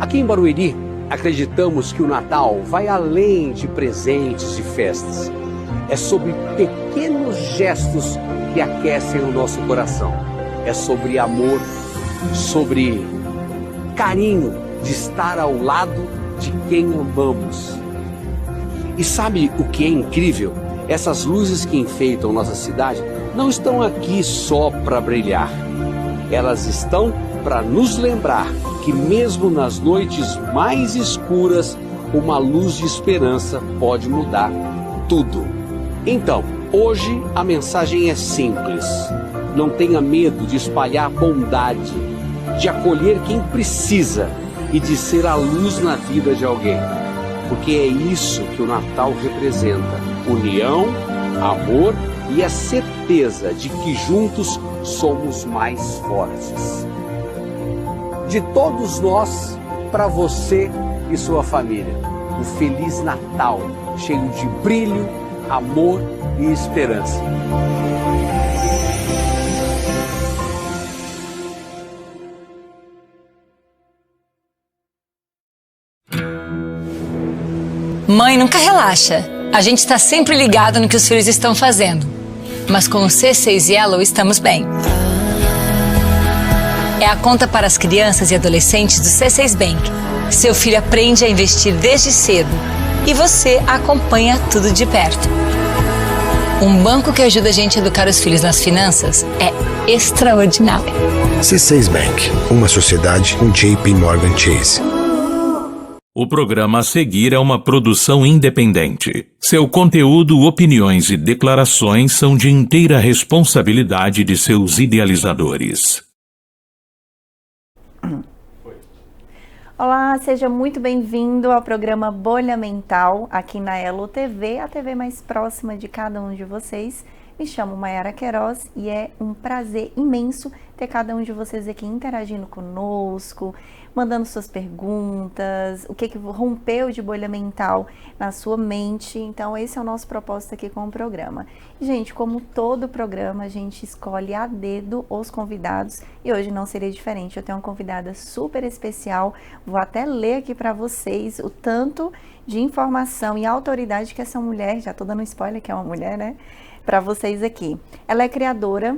Aqui em Barueri, acreditamos que o Natal vai além de presentes e festas. É sobre pequenos gestos que aquecem o nosso coração. É sobre amor, sobre carinho de estar ao lado de quem amamos. E sabe o que é incrível? Essas luzes que enfeitam nossa cidade não estão aqui só para brilhar. Elas estão para nos lembrar que mesmo nas noites mais escuras, uma luz de esperança pode mudar tudo. Então, hoje a mensagem é simples. Não tenha medo de espalhar bondade, de acolher quem precisa e de ser a luz na vida de alguém. Porque é isso que o Natal representa: união, amor e a certeza de que juntos somos mais fortes. De todos nós, para você e sua família, um Feliz Natal, cheio de brilho, amor e esperança. Mãe nunca relaxa. A gente está sempre ligado no que os filhos estão fazendo. Mas com o C6 Yellow estamos bem. É a conta para as crianças e adolescentes do C6 Bank. Seu filho aprende a investir desde cedo e você acompanha tudo de perto. Um banco que ajuda a gente a educar os filhos nas finanças é extraordinário. C6 Bank, uma sociedade com JP Morgan Chase. O programa a seguir é uma produção independente. Seu conteúdo, opiniões e declarações são de inteira responsabilidade de seus idealizadores. Olá, seja muito bem-vindo ao programa Bolha Mental, aqui na Elo TV, a TV mais próxima de cada um de vocês. Me chamo Mayara Queiroz e é um prazer imenso ter cada um de vocês aqui interagindo conosco, mandando suas perguntas, o que rompeu de bolha mental na sua mente. Então esse é o nosso propósito aqui com o programa. E, gente, como todo programa, a gente escolhe a dedo os convidados e hoje não seria diferente. Eu tenho uma convidada super especial, vou até ler aqui para vocês o tanto de informação e autoridade que essa mulher, já tô dando um spoiler que é uma mulher, né, para vocês aqui. Ela é criadora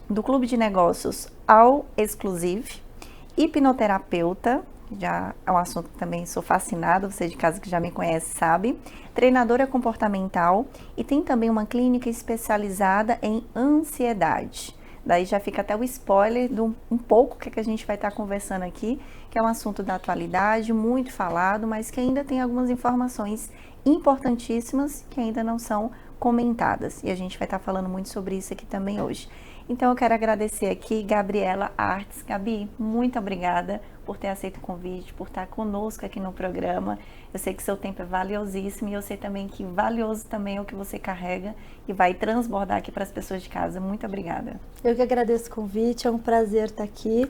do Clube de Negócios All Exclusive, hipnoterapeuta, já é um assunto que também sou fascinada, você de casa que já me conhece sabe, treinadora comportamental e tem também uma clínica especializada em ansiedade. Daí já fica até o spoiler de um pouco que a gente vai estar conversando aqui, que é um assunto da atualidade, muito falado, mas que ainda tem algumas informações importantíssimas que ainda não são comentadas. E a gente vai estar falando muito sobre isso aqui também hoje. Então eu quero agradecer aqui Gabriela Artes. Gabi, muito obrigada por ter aceito o convite, por estar conosco aqui no programa. Eu sei que seu tempo é valiosíssimo e eu sei também que valioso também é o que você carrega e vai transbordar aqui para as pessoas de casa. Muito obrigada. Eu que agradeço o convite, é um prazer estar aqui.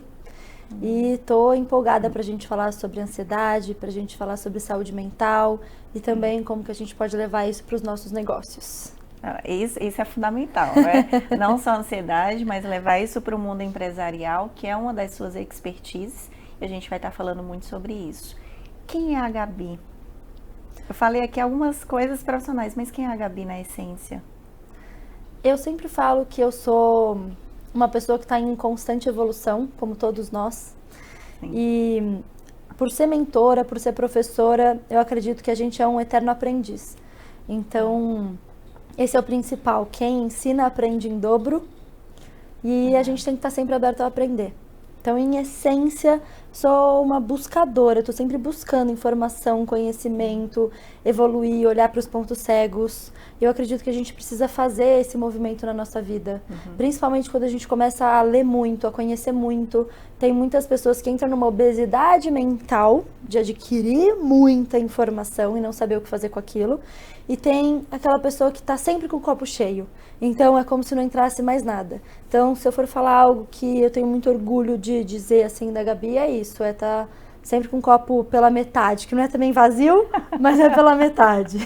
E estou empolgada para a gente falar sobre ansiedade, para a gente falar sobre saúde mental e também como que a gente pode levar isso para os nossos negócios. Isso é fundamental, né? Não só a ansiedade, mas levar isso para o mundo empresarial, que é uma das suas expertises, e a gente vai estar falando muito sobre isso. Quem é a Gabi? Eu falei aqui algumas coisas profissionais, mas quem é a Gabi na essência? Eu sempre falo que eu sou uma pessoa que está em constante evolução, como todos nós. Sim. E por ser mentora, por ser professora, eu acredito que a gente é um eterno aprendiz. Então, esse é o principal. Quem ensina, aprende em dobro. E a gente tem que estar sempre aberto a aprender. Então, em essência, sou uma buscadora. Estou sempre buscando informação, conhecimento, evoluir, olhar para os pontos cegos. Eu acredito que a gente precisa fazer esse movimento na nossa vida. Principalmente quando a gente começa a ler muito, a conhecer muito. Tem muitas pessoas que entram numa obesidade mental de adquirir muita informação e não saber o que fazer com aquilo. E tem aquela pessoa que está sempre com o copo cheio. Então, é como se não entrasse mais nada. Então, se eu for falar algo que eu tenho muito orgulho de dizer, assim, da Gabi, é isso. É estar sempre com um copo pela metade, que não é também vazio, mas é pela metade.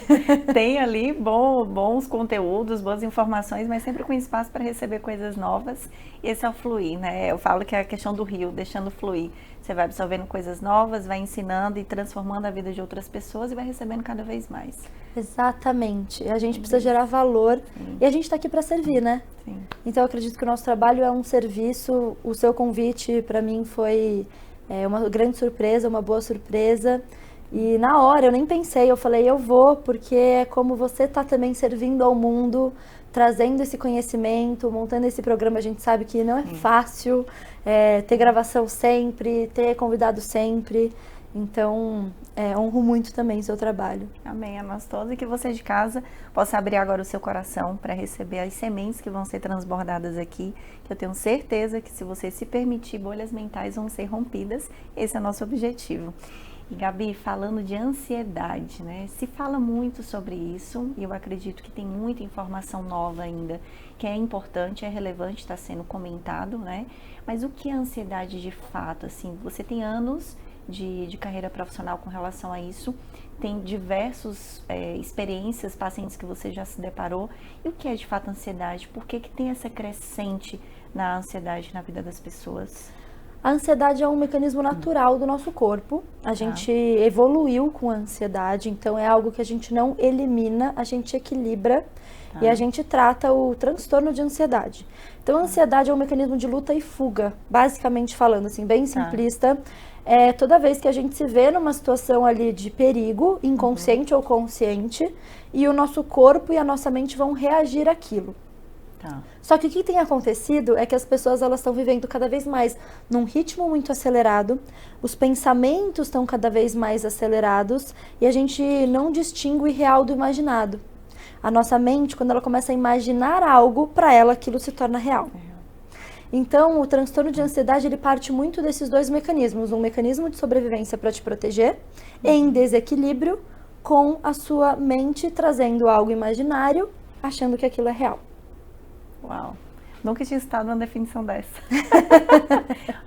Tem ali bons conteúdos, boas informações, mas sempre com espaço para receber coisas novas. Esse é o fluir, né? Eu falo que é a questão do rio, deixando fluir. Você vai absorvendo coisas novas, vai ensinando e transformando a vida de outras pessoas e vai recebendo cada vez mais. Exatamente. A gente precisa gerar valor. Sim. E a gente está aqui para servir, né? Sim. Então eu acredito que o nosso trabalho é um serviço. O seu convite para mim foi uma grande surpresa, uma boa surpresa. E na hora eu nem pensei, eu falei, eu vou, porque é como você está também servindo ao mundo, trazendo esse conhecimento, montando esse programa. A gente sabe que não é fácil ter gravação sempre, ter convidado sempre. Então, honro muito também o seu trabalho. Amém, a nós todos. E que você de casa possa abrir agora o seu coração para receber as sementes que vão ser transbordadas aqui. Que eu tenho certeza que se você se permitir, bolhas mentais vão ser rompidas. Esse é o nosso objetivo. E Gabi, falando de ansiedade, né? Se fala muito sobre isso e eu acredito que tem muita informação nova ainda, que é importante, é relevante, está sendo comentado, né? Mas o que é ansiedade de fato? Assim, você tem anos de carreira profissional com relação a isso, tem diversas experiências, pacientes que você já se deparou. E o que é de fato ansiedade? Por que tem essa crescente na ansiedade na vida das pessoas? A ansiedade é um mecanismo natural do nosso corpo. A gente evoluiu com a ansiedade, então é algo que a gente não elimina, a gente equilibra e a gente trata o transtorno de ansiedade. Então a ansiedade é um mecanismo de luta e fuga, basicamente falando, assim, bem simplista. Toda vez que a gente se vê numa situação ali de perigo, inconsciente ou consciente, e o nosso corpo e a nossa mente vão reagir àquilo. Só que o que tem acontecido é que as pessoas elas estão vivendo cada vez mais num ritmo muito acelerado, os pensamentos estão cada vez mais acelerados e a gente não distingue o irreal do imaginado. A nossa mente, quando ela começa a imaginar algo, para ela aquilo se torna real. Então, o transtorno de ansiedade ele parte muito desses dois mecanismos, um mecanismo de sobrevivência para te proteger, em desequilíbrio, com a sua mente trazendo algo imaginário, achando que aquilo é real. Uau, nunca tinha estado numa definição dessa.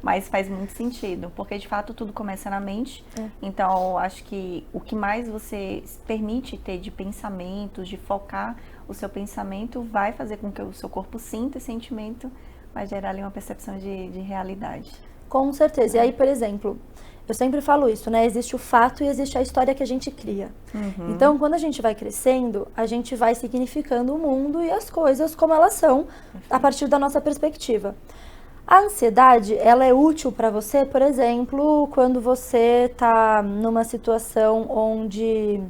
Mas faz muito sentido, porque de fato tudo começa na mente. Então, acho que o que mais você permite ter de pensamentos, de focar o seu pensamento, vai fazer com que o seu corpo sinta esse sentimento, vai gerar ali uma percepção de realidade. Com certeza. E aí, por exemplo, eu sempre falo isso, né? Existe o fato e existe a história que a gente cria. Então, quando a gente vai crescendo, a gente vai significando o mundo e as coisas como elas são, a partir da nossa perspectiva. A ansiedade, ela é útil para você, por exemplo, quando você está numa situação onde,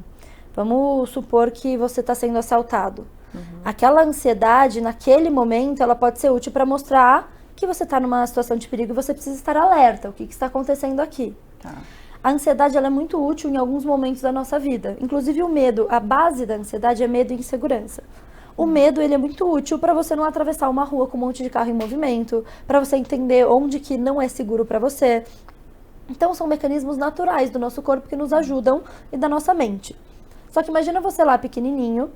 vamos supor que você está sendo assaltado. Aquela ansiedade, naquele momento, ela pode ser útil para mostrar que você está numa situação de perigo e você precisa estar alerta. O que está acontecendo aqui? A ansiedade ela é muito útil em alguns momentos da nossa vida. Inclusive o medo, a base da ansiedade é medo e insegurança. O medo ele é muito útil para você não atravessar uma rua com um monte de carro em movimento, para você entender onde que não é seguro para você. Então são mecanismos naturais do nosso corpo que nos ajudam e da nossa mente. Só que imagina você lá pequenininho,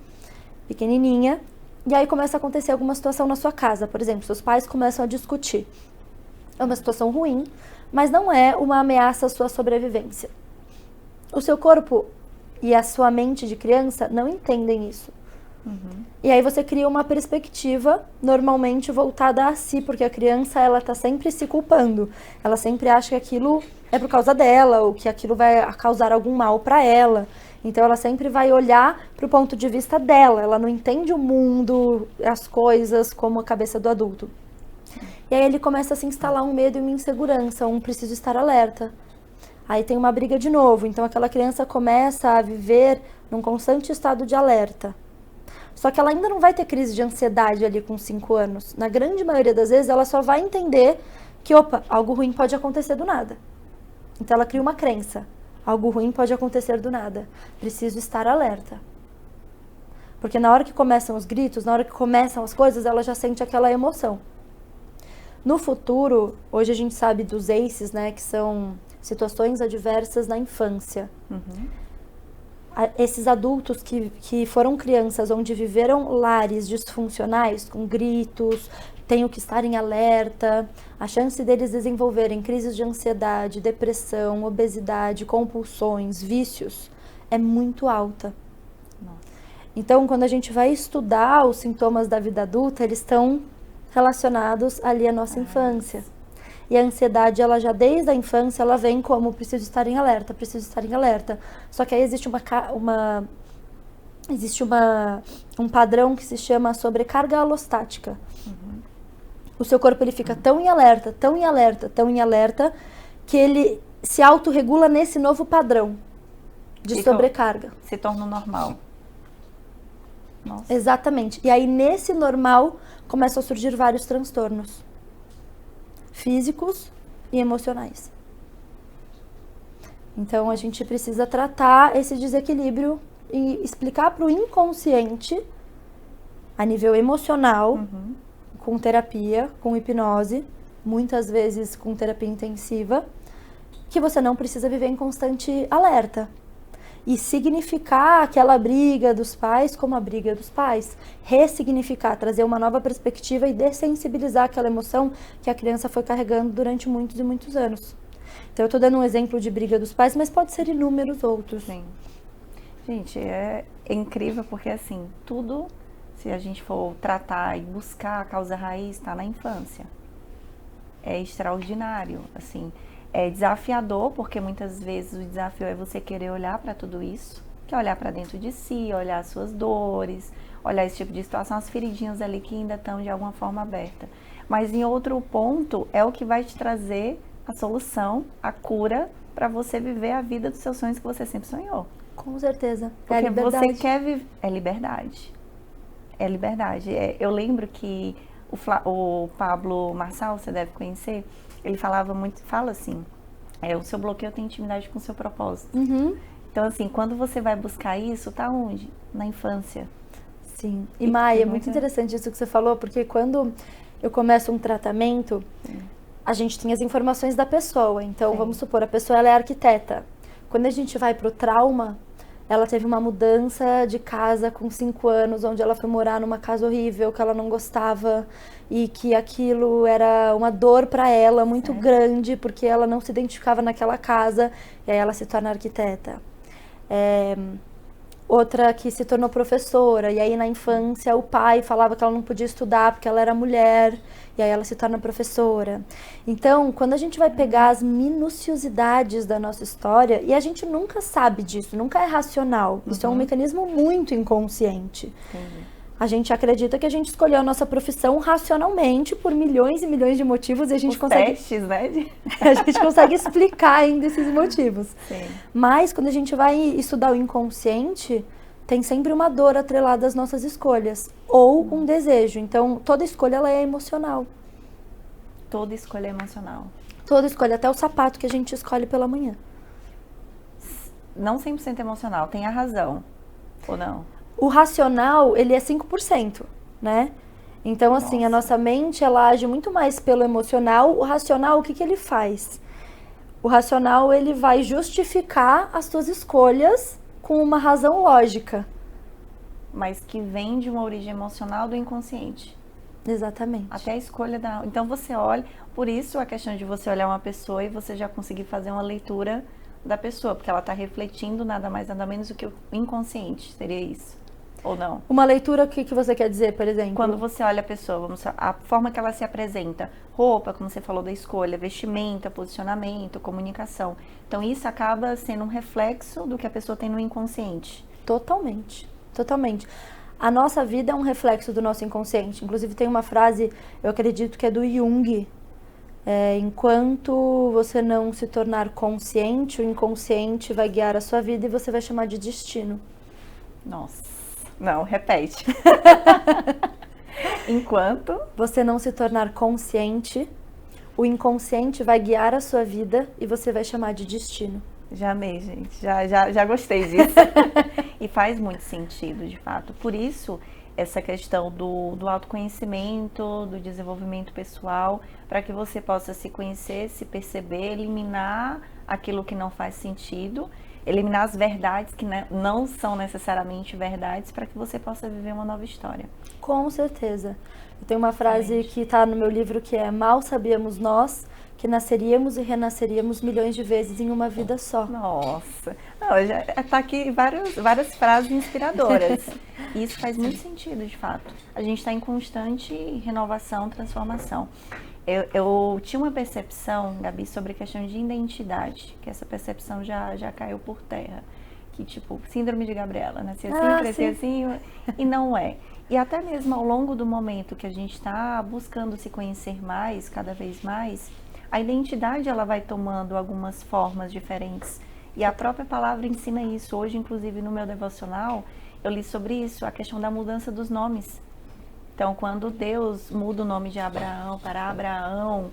pequenininha, e aí começa a acontecer alguma situação na sua casa. Por exemplo, seus pais começam a discutir. É uma situação ruim, mas não é uma ameaça à sua sobrevivência. O seu corpo e a sua mente de criança não entendem isso. E aí você cria uma perspectiva normalmente voltada a si, porque a criança ela está sempre se culpando. Ela sempre acha que aquilo é por causa dela, ou que aquilo vai causar algum mal para ela. Então ela sempre vai olhar para o ponto de vista dela, ela não entende o mundo, as coisas como a cabeça do adulto. E aí ele começa a se instalar um medo e uma insegurança, preciso estar alerta. Aí tem uma briga de novo, então aquela criança começa a viver num constante estado de alerta. Só que ela ainda não vai ter crise de ansiedade ali com 5 anos. Na grande maioria das vezes ela só vai entender que, algo ruim pode acontecer do nada. Então ela cria uma crença. Algo ruim pode acontecer do nada. Preciso estar alerta. Porque na hora que começam os gritos, na hora que começam as coisas, ela já sente aquela emoção. No futuro, hoje a gente sabe dos ACEs, né, que são situações adversas na infância. Esses adultos que foram crianças onde viveram lares disfuncionais, com gritos, tenho que estar em alerta, a chance deles desenvolverem crises de ansiedade, depressão, obesidade, compulsões, vícios, é muito alta. Então, quando a gente vai estudar os sintomas da vida adulta, eles estão relacionados ali à nossa infância. E a ansiedade, ela já desde a infância, ela vem como preciso estar em alerta, preciso estar em alerta. Só que aí existe um padrão que se chama sobrecarga alostática. O seu corpo ele fica tão em alerta, tão em alerta, tão em alerta, que ele se autorregula nesse novo padrão de sobrecarga. Se torna normal. Nossa. Exatamente. E aí, nesse normal, começam a surgir vários transtornos físicos e emocionais. Então, a gente precisa tratar esse desequilíbrio e explicar para o inconsciente, a nível emocional, com terapia, com hipnose, muitas vezes com terapia intensiva, que você não precisa viver em constante alerta. E significar aquela briga dos pais como a briga dos pais. Ressignificar, trazer uma nova perspectiva e dessensibilizar aquela emoção que a criança foi carregando durante muitos e muitos anos. Então, eu estou dando um exemplo de briga dos pais, mas pode ser inúmeros outros. Sim. Gente, é incrível porque, assim, tudo, se a gente for tratar e buscar a causa raiz, está na infância. É extraordinário, assim. É desafiador, porque muitas vezes o desafio é você querer olhar para tudo isso, que é olhar para dentro de si, olhar as suas dores, olhar esse tipo de situação, as feridinhas ali que ainda estão de alguma forma abertas. Mas em outro ponto, é o que vai te trazer a solução, a cura, para você viver a vida dos seus sonhos que você sempre sonhou. Com certeza. Porque você quer viver... É liberdade. É liberdade. Eu lembro que o Pablo Marçal, você deve conhecer, ele fala assim, o seu bloqueio tem intimidade com o seu propósito. Então, assim, quando você vai buscar isso, tá onde? Na infância. Sim. E Maia, é muito interessante isso que você falou, porque quando eu começo um tratamento, a gente tem as informações da pessoa. Então, vamos supor, a pessoa ela é arquiteta. Quando a gente vai pro trauma, ela teve uma mudança de casa com 5 anos, onde ela foi morar numa casa horrível, que ela não gostava, e que aquilo era uma dor para ela muito grande, porque ela não se identificava naquela casa, e aí ela se torna arquiteta. Outra que se tornou professora, e aí na infância o pai falava que ela não podia estudar porque ela era mulher, e aí ela se torna professora. Então, quando a gente vai pegar as minuciosidades da nossa história, e a gente nunca sabe disso, nunca é racional, isso é um mecanismo muito inconsciente. A gente acredita que a gente escolheu a nossa profissão racionalmente por milhões e milhões de motivos e a gente consegue... testes, né? A gente consegue explicar ainda esses motivos. Sim. Mas quando a gente vai estudar o inconsciente, tem sempre uma dor atrelada às nossas escolhas. Ou um desejo. Então, toda escolha ela é emocional. Toda escolha é emocional. Toda escolha, até o sapato que a gente escolhe pela manhã. Não 100% emocional, tem a razão. Ou não? O racional, ele é 5%, né? Então, assim, a nossa mente, ela age muito mais pelo emocional. O racional, o que ele faz? O racional, ele vai justificar as suas escolhas com uma razão lógica. Mas que vem de uma origem emocional do inconsciente. Exatamente. Até a escolha da... Então, você olha... Por isso, a questão de você olhar uma pessoa e você já conseguir fazer uma leitura da pessoa, porque ela está refletindo nada mais, nada menos do que o inconsciente. Seria isso? Ou não? Uma leitura, o que você quer dizer, por exemplo? Quando você olha a pessoa, a forma que ela se apresenta, roupa, como você falou da escolha, vestimenta, posicionamento, comunicação. Então, isso acaba sendo um reflexo do que a pessoa tem no inconsciente. Totalmente, totalmente. A nossa vida é um reflexo do nosso inconsciente. Inclusive, tem uma frase, eu acredito que é do Jung. Enquanto você não se tornar consciente, o inconsciente vai guiar a sua vida e você vai chamar de destino. Nossa. Não, repete. Enquanto você não se tornar consciente, o inconsciente vai guiar a sua vida e você vai chamar de destino. Já amei, gente. Já gostei disso. E faz muito sentido, de fato. Por isso, essa questão do autoconhecimento, do desenvolvimento pessoal, para que você possa se conhecer, se perceber, eliminar aquilo que não faz sentido eliminar as verdades que não são necessariamente verdades para que você possa viver uma nova história. Com certeza. Eu tenho uma frase que está no meu livro que é: mal sabíamos nós que nasceríamos e renasceríamos milhões de vezes em uma vida só. Nossa, já tá aqui várias frases inspiradoras. E isso faz muito sentido, de fato. A gente está em constante renovação, transformação. Eu tinha uma percepção, Gabi, sobre a questão de identidade, que essa percepção já caiu por terra. Que tipo, síndrome de Gabriela, nasci assim, cresci assim, e não é. E até mesmo ao longo do momento que a gente está buscando se conhecer mais, cada vez mais, a identidade ela vai tomando algumas formas diferentes. E a própria palavra ensina isso. Hoje, inclusive, no meu devocional, eu li sobre isso, a questão da mudança dos nomes. Então, quando Deus muda o nome de Abraão para Abraão,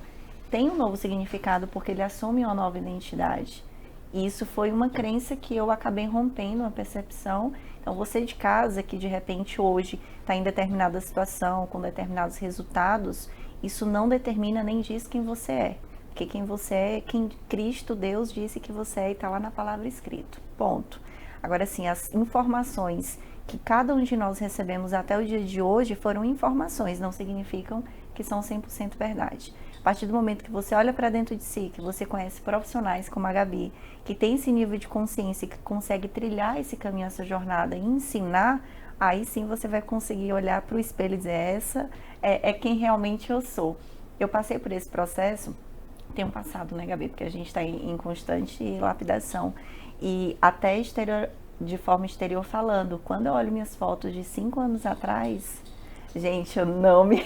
tem um novo significado, porque ele assume uma nova identidade. E isso foi uma crença que eu acabei rompendo, uma percepção. Então, você de casa, que de repente hoje está em determinada situação, com determinados resultados, isso não determina nem diz quem você é. Porque quem você é, quem Cristo, Deus, disse que você é e está lá na palavra escrito. Ponto. Agora, sim, as informações que cada um de nós recebemos até o dia de hoje foram informações, não significam que são 100% verdade. A partir do momento que você olha para dentro de si, que você conhece profissionais como a Gabi, que tem esse nível de consciência, que consegue trilhar esse caminho, essa jornada e ensinar, aí sim você vai conseguir olhar para o espelho e dizer: essa é quem realmente eu sou. Eu passei por esse processo, tenho passado, né, Gabi? Porque a gente está em constante lapidação. E até de forma exterior falando, quando eu olho minhas fotos de 5 anos atrás, gente, eu não me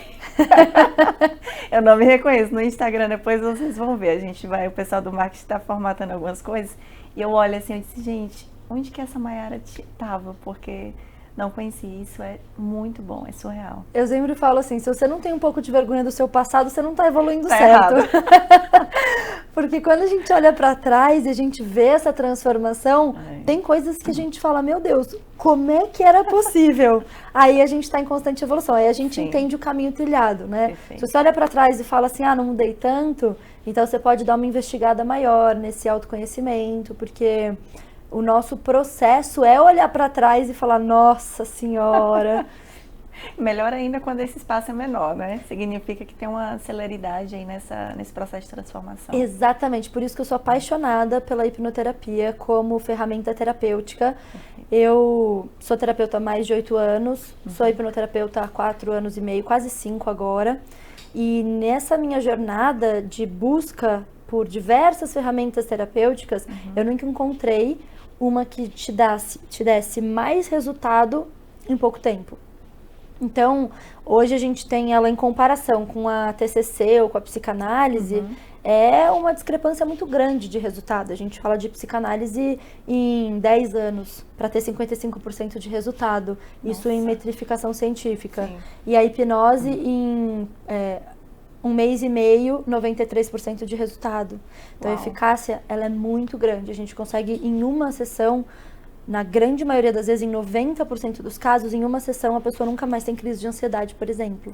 reconheço no Instagram. Depois vocês vão ver, o pessoal do marketing está formatando algumas coisas, e eu olho assim, eu disse: gente, onde que essa Mayara estava? Porque não conheci isso, é muito bom, é surreal. Eu sempre falo assim, se você não tem um pouco de vergonha do seu passado, você não está evoluindo certo. Porque quando a gente olha para trás e a gente vê essa transformação, tem coisas que a gente fala: meu Deus, como é que era possível? Aí a gente está em constante evolução, aí a gente entende o caminho trilhado, né? Perfeito. Se você olha para trás e fala assim: não mudei tanto, então você pode dar uma investigada maior nesse autoconhecimento, porque o nosso processo é olhar para trás e falar: nossa senhora. Melhor ainda quando esse espaço é menor, né? Significa que tem uma celeridade aí nesse processo de transformação. Exatamente, por isso que eu sou apaixonada pela hipnoterapia como ferramenta terapêutica. Eu sou terapeuta há mais de 8 anos, sou hipnoterapeuta há 4 anos e meio, quase 5 agora. E nessa minha jornada de busca por diversas ferramentas terapêuticas, eu nunca encontrei uma que te desse mais resultado em pouco tempo. Então, hoje a gente tem ela em comparação com a TCC ou com a psicanálise, é uma discrepância muito grande de resultado. A gente fala de psicanálise em 10 anos para ter 55% de resultado, isso em metrificação científica. Sim. E a hipnose em 1 mês e meio, 93% de resultado. Então, a eficácia ela é muito grande. A gente consegue em uma sessão, na grande maioria das vezes, em 90% dos casos, em uma sessão a pessoa nunca mais tem crise de ansiedade, por exemplo.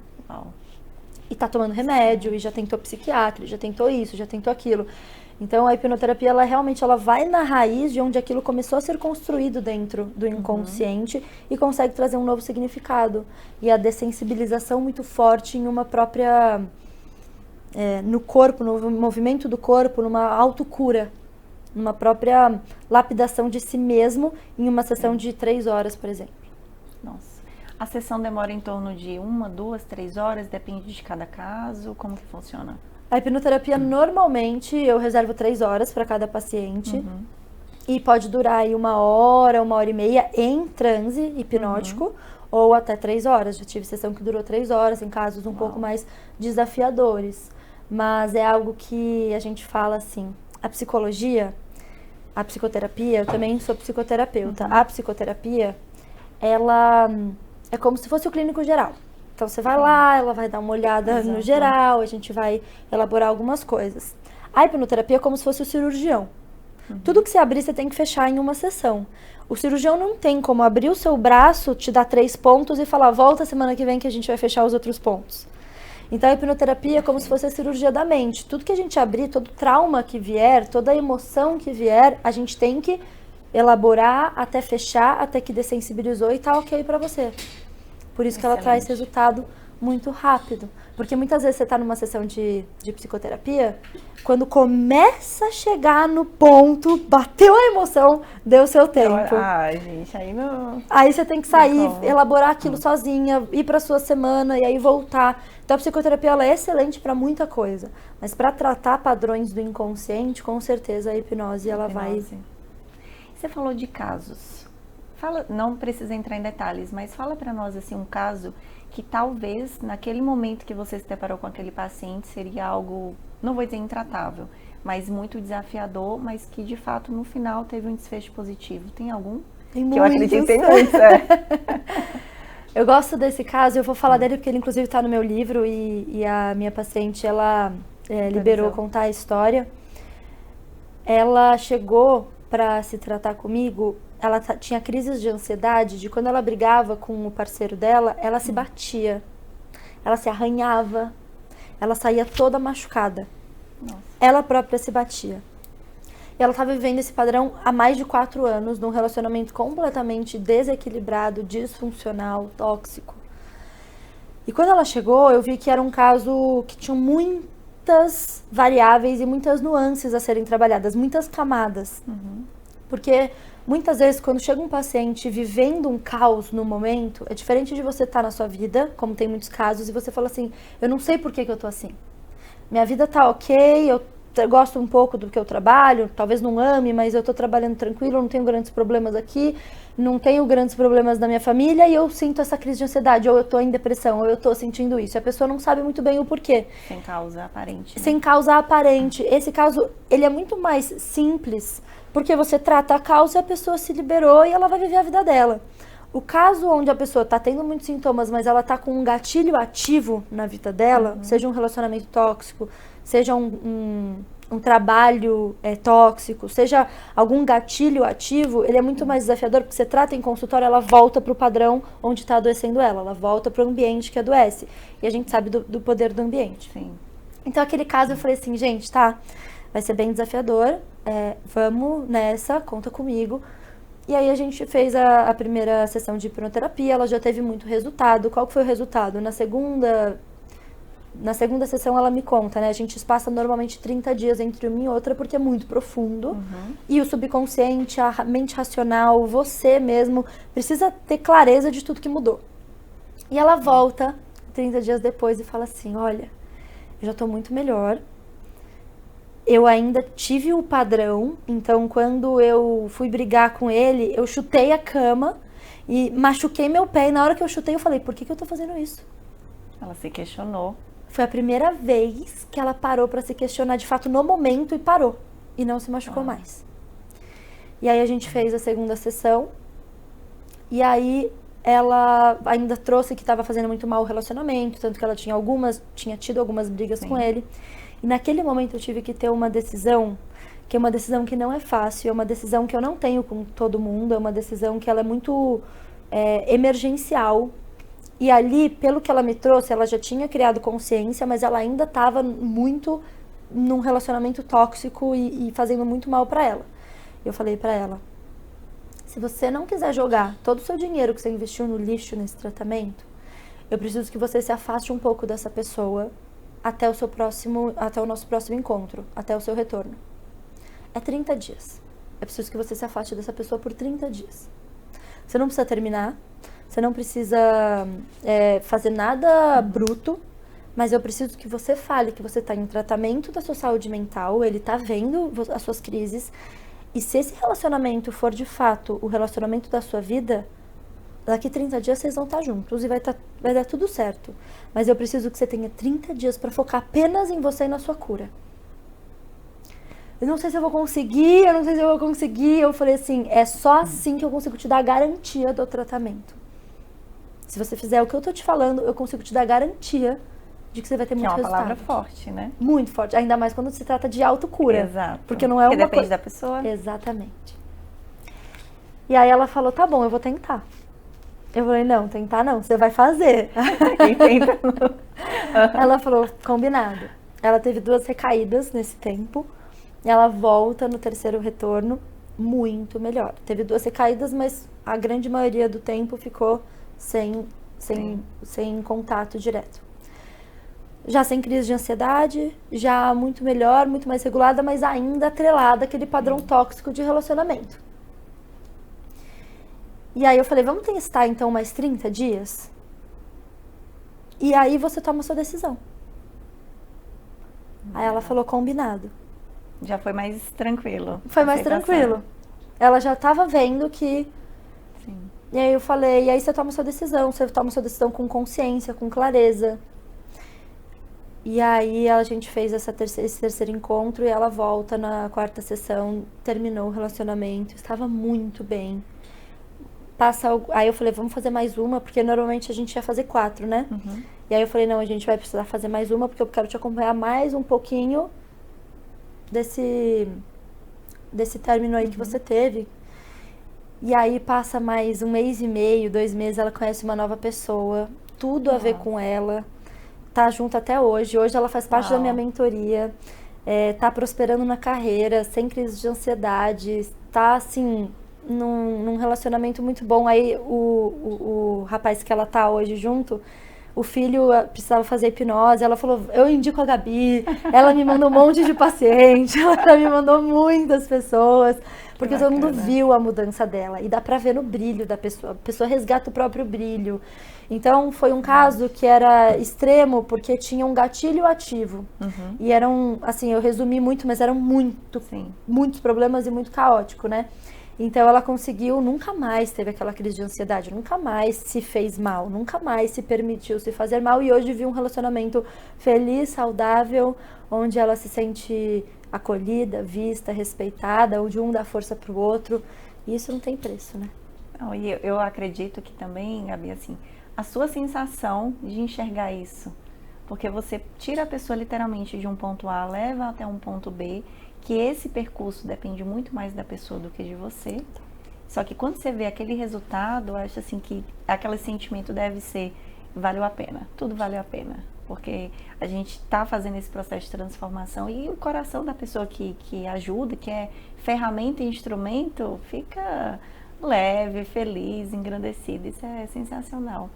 E tá tomando remédio, e já tentou psiquiatra, já tentou isso, já tentou aquilo. Então a hipnoterapia, ela realmente vai na raiz de onde aquilo começou a ser construído dentro do inconsciente e consegue trazer um novo significado. E a dessensibilização muito forte em uma própria... no corpo, no movimento do corpo, numa autocura. Numa própria lapidação de si mesmo em uma sessão de 3 horas, por exemplo. Nossa. A sessão demora em torno de 1, 2, 3 horas, depende de cada caso? Como que funciona? A hipnoterapia, normalmente, eu reservo 3 horas para cada paciente. E pode durar aí 1 hora, 1h30 em transe hipnótico, ou até 3 horas. Já tive sessão que durou 3 horas, em casos um pouco mais desafiadores. Mas é algo que a gente fala assim, a psicologia... A psicoterapia, eu também sou psicoterapeuta. A psicoterapia, ela é como se fosse o clínico geral. Então, você vai lá, ela vai dar uma olhada no geral, a gente vai elaborar algumas coisas. A hipnoterapia é como se fosse o cirurgião. Tudo que você abrir, você tem que fechar em uma sessão. O cirurgião não tem como abrir o seu braço, te dar 3 pontos e falar: volta semana que vem que a gente vai fechar os outros pontos. Então, a hipnoterapia é como se fosse a cirurgia da mente. Tudo que a gente abrir, todo trauma que vier, toda emoção que vier, a gente tem que elaborar, até fechar, até que dessensibilizou e tá ok pra você. Por isso que ela traz resultado muito rápido. Porque muitas vezes você tá numa sessão de psicoterapia, quando começa a chegar no ponto, bateu a emoção, deu seu tempo. Ai, gente, aí não... Aí você tem que sair, elaborar aquilo sozinha, ir pra sua semana e aí voltar. Então a psicoterapia ela é excelente pra muita coisa. Mas pra tratar padrões do inconsciente, com certeza a hipnose ela vai... Você falou de casos. Fala, não precisa entrar em detalhes, mas fala pra nós assim um caso que talvez naquele momento que você se deparou com aquele paciente seria algo, não vou dizer intratável, mas muito desafiador, mas que de fato no final teve um desfecho positivo. Tem algum? Tem que eu acredito que tem muitos. Eu gosto desse caso, eu vou falar dele porque ele inclusive está no meu livro e a minha paciente, ela liberou contar a história. Ela chegou para se tratar comigo, ela tinha crises de ansiedade, de quando ela brigava com o parceiro dela, ela se batia, ela se arranhava, ela saía toda machucada. Nossa. Ela própria se batia. E ela estava vivendo esse padrão há mais de 4 anos, num relacionamento completamente desequilibrado, disfuncional, tóxico. E quando ela chegou, eu vi que era um caso que tinha muitas variáveis e muitas nuances a serem trabalhadas, muitas camadas. Porque muitas vezes, quando chega um paciente vivendo um caos no momento, é diferente de você estar na sua vida, como tem muitos casos, e você fala assim, eu não sei por que eu tô assim. Minha vida tá ok, eu gosto um pouco do que eu trabalho, talvez não ame, mas eu tô trabalhando tranquilo, não tenho grandes problemas aqui, não tenho grandes problemas na minha família e eu sinto essa crise de ansiedade, ou eu tô em depressão, ou eu tô sentindo isso. E a pessoa não sabe muito bem o porquê. Sem causa aparente. Né? Sem causa aparente. Esse caso, ele é muito mais simples, porque você trata a causa e a pessoa se liberou e ela vai viver a vida dela. O caso onde a pessoa tá tendo muitos sintomas, mas ela tá com um gatilho ativo na vida dela, seja um relacionamento tóxico, seja um trabalho tóxico, seja algum gatilho ativo, ele é muito mais desafiador, porque você trata em consultório, ela volta pro padrão onde está adoecendo ela volta pro ambiente que adoece. E a gente sabe do poder do ambiente. Sim. Então, aquele caso, eu falei assim, gente, tá, vai ser bem desafiador, vamos nessa, conta comigo. E aí a gente fez a primeira sessão de hipnoterapia, ela já teve muito resultado. Qual que foi o resultado? Na segunda sessão ela me conta, né? A gente passa normalmente 30 dias entre uma e outra porque é muito profundo. E o subconsciente, a mente racional, você mesmo, precisa ter clareza de tudo que mudou. E ela volta 30 dias depois e fala assim, olha, eu já tô muito melhor. Eu ainda tive o padrão, então quando eu fui brigar com ele, eu chutei a cama e machuquei meu pé. E na hora que eu chutei, eu falei, por que eu tô fazendo isso? Ela se questionou. Foi a primeira vez que ela parou para se questionar de fato no momento e parou. E não se machucou mais. E aí a gente fez a segunda sessão. E aí ela ainda trouxe que estava fazendo muito mal o relacionamento, tanto que ela tinha tido algumas brigas com ele. E naquele momento eu tive que ter uma decisão, que é uma decisão que não é fácil, é uma decisão que eu não tenho com todo mundo, é uma decisão que ela é muito emergencial. E ali, pelo que ela me trouxe, ela já tinha criado consciência, mas ela ainda estava muito num relacionamento tóxico e fazendo muito mal para ela. Eu falei para ela, se você não quiser jogar todo o seu dinheiro que você investiu no lixo nesse tratamento, eu preciso que você se afaste um pouco dessa pessoa até o nosso próximo encontro, até o seu retorno. É 30 dias. Eu preciso que você se afaste dessa pessoa por 30 dias. Você não precisa terminar, você não precisa fazer nada bruto, mas eu preciso que você fale que você está em tratamento da sua saúde mental, ele está vendo as suas crises, e se esse relacionamento for de fato o relacionamento da sua vida, daqui 30 dias vocês vão estar juntos e vai dar tudo certo. Mas eu preciso que você tenha 30 dias para focar apenas em você e na sua cura. Eu não sei se eu vou conseguir, Eu falei assim, é só assim que eu consigo te dar a garantia do tratamento. Se você fizer o que eu tô te falando, eu consigo te dar a garantia de que você vai ter muito resultado. É uma palavra forte, né? Muito forte, ainda mais quando se trata de autocura. Exato. Porque não é uma depende da pessoa. Exatamente. E aí ela falou, tá bom, eu vou tentar. Eu falei, não, tentar não, você vai fazer. Quem tenta não. Ela falou, combinado. Ela teve 2 recaídas nesse tempo. Ela volta no terceiro retorno muito melhor. Teve 2 recaídas, mas a grande maioria do tempo ficou sem contato direto. Já sem crise de ansiedade, já muito melhor, muito mais regulada, mas ainda atrelada àquele padrão tóxico de relacionamento. E aí eu falei, vamos testar então mais 30 dias? E aí você toma a sua decisão. Aí ela falou, combinado. Já foi mais tranquilo. Foi mais tranquilo. Ela já estava vendo que... Sim. E aí eu falei, e aí você toma sua decisão com consciência, com clareza. E aí a gente fez esse terceiro encontro e ela volta na 4ª sessão, terminou o relacionamento, estava muito bem. Aí eu falei, vamos fazer mais uma, porque normalmente a gente ia fazer 4, né? Uhum. E aí eu falei, não, a gente vai precisar fazer mais uma, porque eu quero te acompanhar mais um pouquinho desse término aí que você teve. E aí passa mais 1 mês e meio, 2 meses, ela conhece uma nova pessoa, tudo a ver com ela, tá junto até hoje. Hoje ela faz parte da minha mentoria, tá prosperando na carreira, sem crise de ansiedade, tá assim, num relacionamento muito bom. Aí o rapaz que ela tá hoje junto, o filho precisava fazer hipnose, ela falou, eu indico a Gabi, ela me mandou um monte de paciente, ela me mandou muitas pessoas, porque todo mundo viu a mudança dela, e dá pra ver no brilho da pessoa, a pessoa resgata o próprio brilho. Então foi um caso que era extremo, porque tinha um gatilho ativo, e eram, assim, eu resumi muito, mas eram muitos problemas e muito caótico, né? Então ela conseguiu, nunca mais teve aquela crise de ansiedade, nunca mais se fez mal, nunca mais se permitiu se fazer mal, e hoje vive um relacionamento feliz, saudável, onde ela se sente acolhida, vista, respeitada, onde um dá força pro outro, e isso não tem preço, né? Não, e eu acredito que também, Gabi, assim, a sua sensação de enxergar isso, porque você tira a pessoa literalmente de um ponto A, leva até um ponto B, que esse percurso depende muito mais da pessoa do que de você. Só que quando você vê aquele resultado, eu acho assim que aquele sentimento deve ser, valeu a pena, tudo valeu a pena. Porque a gente está fazendo esse processo de transformação e o coração da pessoa que ajuda, que é ferramenta e instrumento, fica leve, feliz, engrandecido. Isso é sensacional.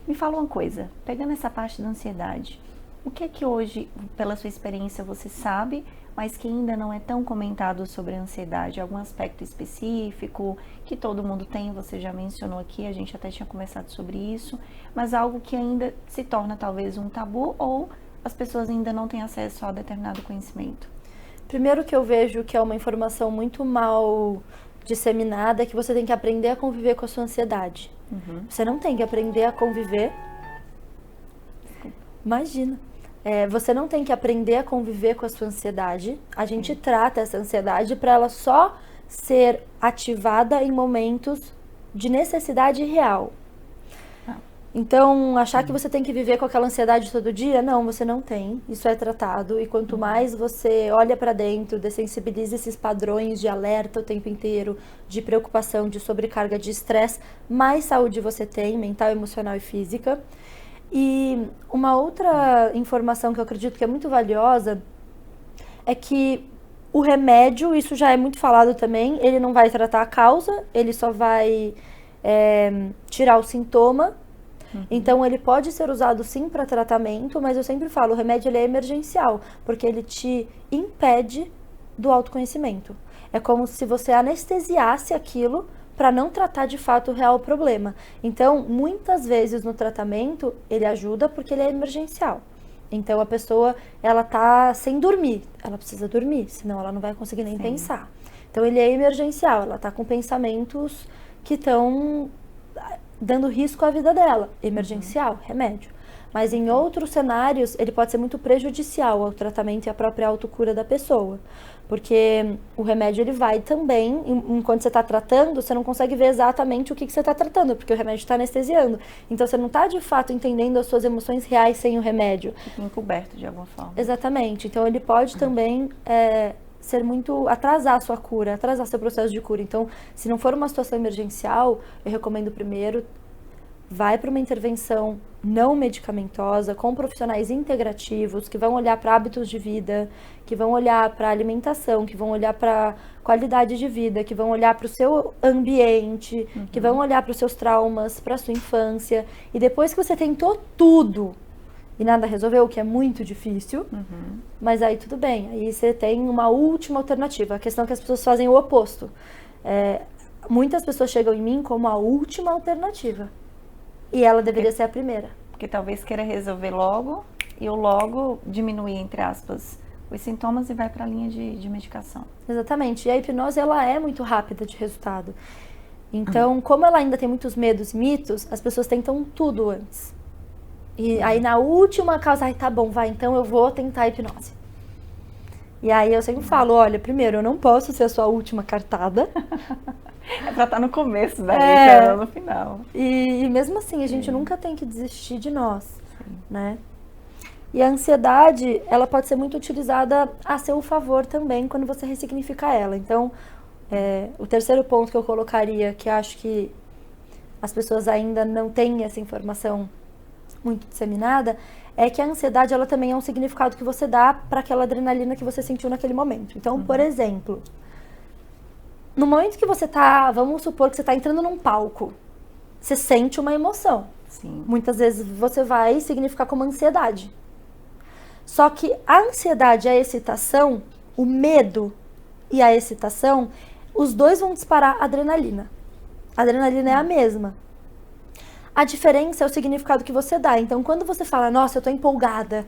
Me fala uma coisa, pegando essa parte da ansiedade, o que é que hoje, pela sua experiência, você sabe, mas que ainda não é tão comentado sobre a ansiedade? Algum aspecto específico que todo mundo tem, você já mencionou aqui, a gente até tinha conversado sobre isso, mas algo que ainda se torna talvez um tabu ou as pessoas ainda não têm acesso a determinado conhecimento? Primeiro que eu vejo que é uma informação muito mal disseminada, é que você tem que aprender a conviver com a sua ansiedade. Você não tem que aprender a conviver... Imagina. Você não tem que aprender a conviver com a sua ansiedade. A gente trata essa ansiedade para ela só ser ativada em momentos de necessidade real. Então, achar que você tem que viver com aquela ansiedade todo dia, não, você não tem. Isso é tratado. E quanto mais você olha para dentro, dessensibiliza esses padrões de alerta o tempo inteiro, de preocupação, de sobrecarga, de estresse, mais saúde você tem, mental, emocional e física. E uma outra informação que eu acredito que é muito valiosa é que o remédio, isso já é muito falado também, ele não vai tratar a causa, ele só vai tirar o sintoma. Então ele pode ser usado sim para tratamento, mas eu sempre falo, o remédio ele é emergencial, porque ele te impede do autoconhecimento. É como se você anestesiasse aquilo para não tratar de fato o real problema. Então, muitas vezes no tratamento, ele ajuda porque ele é emergencial. Então, a pessoa, ela tá sem dormir, ela precisa dormir, senão ela não vai conseguir nem pensar. Então, ele é emergencial, ela tá com pensamentos que estão dando risco à vida dela. Emergencial, remédio. Mas em outros cenários, ele pode ser muito prejudicial ao tratamento e à própria autocura da pessoa. Porque o remédio, ele vai também, enquanto você está tratando, você não consegue ver exatamente o que você está tratando, porque o remédio está anestesiando. Então, você não está, de fato, entendendo as suas emoções reais sem o remédio. Fica encoberto, de alguma forma. Exatamente. Então, ele pode também ser muito... atrasar a sua cura, atrasar seu processo de cura. Então, se não for uma situação emergencial, eu recomendo primeiro vai para uma intervenção não medicamentosa, com profissionais integrativos, que vão olhar para hábitos de vida, que vão olhar para alimentação, que vão olhar para qualidade de vida, que vão olhar para o seu ambiente, que vão olhar para os seus traumas, para a sua infância. E depois que você tentou tudo e nada resolveu, o que é muito difícil, mas aí tudo bem, aí você tem uma última alternativa. A questão é que as pessoas fazem o oposto. Muitas pessoas chegam em mim como a última alternativa. E ela deveria ser a primeira. Porque talvez queira resolver logo e o logo diminuir, entre aspas, os sintomas e vai para a linha de medicação. Exatamente. E a hipnose, ela é muito rápida de resultado. Então, como ela ainda tem muitos medos e mitos, as pessoas tentam tudo antes. E aí, na última causa, ai, tá bom, vai, então eu vou tentar a hipnose. E aí eu sempre falo, olha, primeiro, eu não posso ser a sua última cartada. É pra estar no começo da lista, não no final. E mesmo assim, a gente nunca tem que desistir de nós, né? E a ansiedade, ela pode ser muito utilizada a seu favor também, quando você ressignifica ela. Então, o terceiro ponto que eu colocaria, que acho que as pessoas ainda não têm essa informação muito disseminada, é que a ansiedade, ela também é um significado que você dá para aquela adrenalina que você sentiu naquele momento. Então, por exemplo, no momento que você tá, vamos supor que você tá entrando num palco, você sente uma emoção. Sim. Muitas vezes você vai significar como ansiedade. Só que a ansiedade e a excitação, o medo e a excitação, os dois vão disparar adrenalina. A adrenalina é a mesma. A diferença é o significado que você dá. Então, quando você fala, nossa, eu tô empolgada,